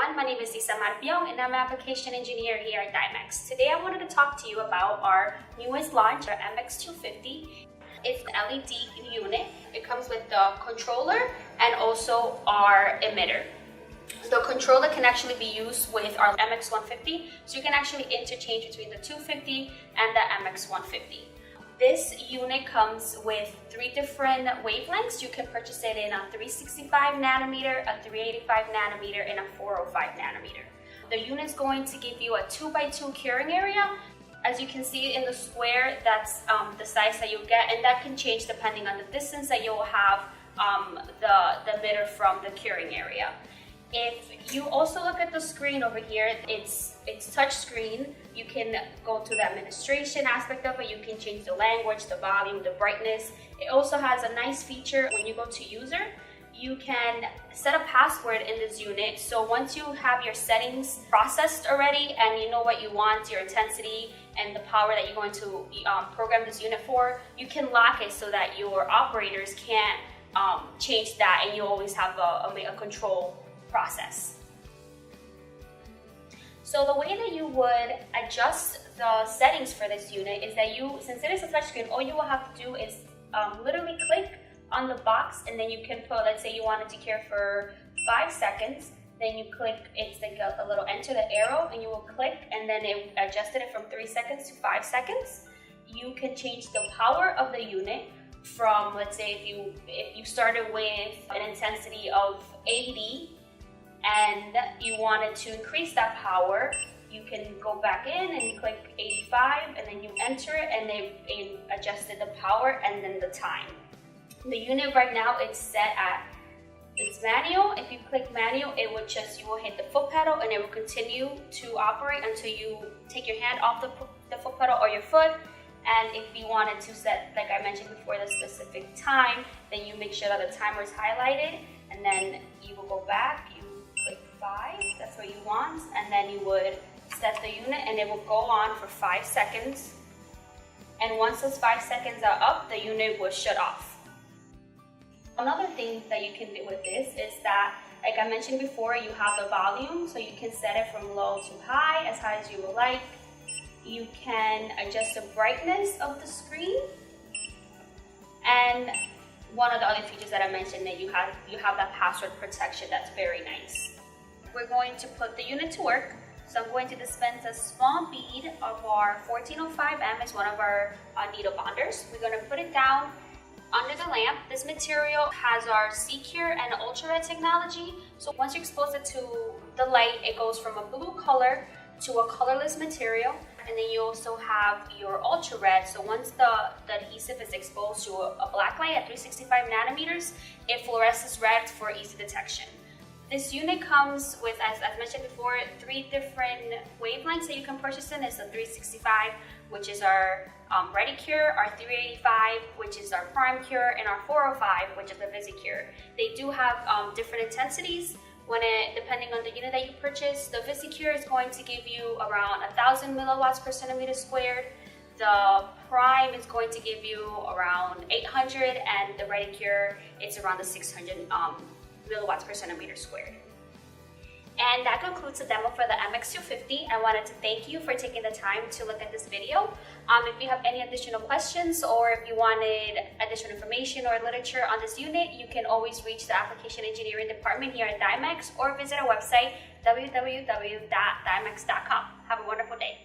everyone, my name is Lisa Marpion and I'm an application engineer here at Dymex. Today I wanted to talk to you about our newest launch, our MX250. It's an LED unit. It comes with the controller and also our emitter. The controller can actually be used with our MX150, so you can actually interchange between the 250 and the MX150. This unit comes with 3 different wavelengths. You can purchase it in a 365 nanometer, a 385 nanometer, and a 405 nanometer. The unit is going to give you a 2x2 curing area. As you can see in the square, that's the size that you'll get, and that can change depending on the distance that you'll have the emitter from the curing area. If you also look at the screen over here, it's touch screen. You can go to the administration aspect of it. You can change the language, the volume, the brightness. It also has a nice feature when you go to user. You can set a password in this unit. So once you have your settings processed already and you know what you want, your intensity and the power that you're going to program this unit for, you can lock it so that your operators can't change that, and you always have a control process. So the way that you would adjust the settings for this unit is that since it is a touchscreen, all you will have to do is literally click on the box, and then you can put, let's say you wanted to cure for 5 seconds, then you click, it's like a little enter the arrow, and you will click, and then it adjusted it from 3 seconds to 5 seconds. You can change the power of the unit from, let's say if you started with an intensity of 80 and you wanted to increase that power, you can go back in and you click 85 and then you enter it, and it adjusted the power and then the time. The unit right now it's set at it's manual. If you click manual, you will hit the foot pedal and it will continue to operate until you take your hand off the foot pedal or your foot. And if you wanted to set, like I mentioned before, the specific time, then you make sure that the timer is highlighted, and then you will go back, you click 5, that's what you want, and then you would set the unit and it will go on for 5 seconds. And once those 5 seconds are up, the unit will shut off. Another thing that you can do with this is that, like I mentioned before, you have the volume, so you can set it from low to high as you would like. You can adjust the brightness of the screen, and one of the other features that I mentioned, that you have that password protection. That's very nice. We're going to put the unit to work, so I'm going to dispense a small bead of our 1405M. It's one of our needle bonders. We're going to put it down under the lamp. This material has our C-Cure and ultra-red technology, so once you expose it to the light, it goes from a blue color to a colorless material. And then you also have your ultra red, so once the adhesive is exposed to a black light at 365 nanometers, it fluoresces red for easy detection. This unit comes with, as mentioned before, 3 different wavelengths that you can purchase in. It's the 365, which is our Ready Cure, our 385, which is our Prime Cure, and our 405, which is the Visi Cure. They do have different intensities. Depending on the unit that you purchase. The Visi Cure is going to give you around 1,000 milliwatts per centimeter squared. The Prime is going to give you around 800, and the Ready Cure is around the 600 milliwatts per centimeter squared. And that concludes the demo for the MX250. I wanted to thank you for taking the time to look at this video. If you have any additional questions, or if you wanted additional information or literature on this unit, you can always reach the application engineering department here at Dymex, or visit our website, www.dymex.com. Have a wonderful day.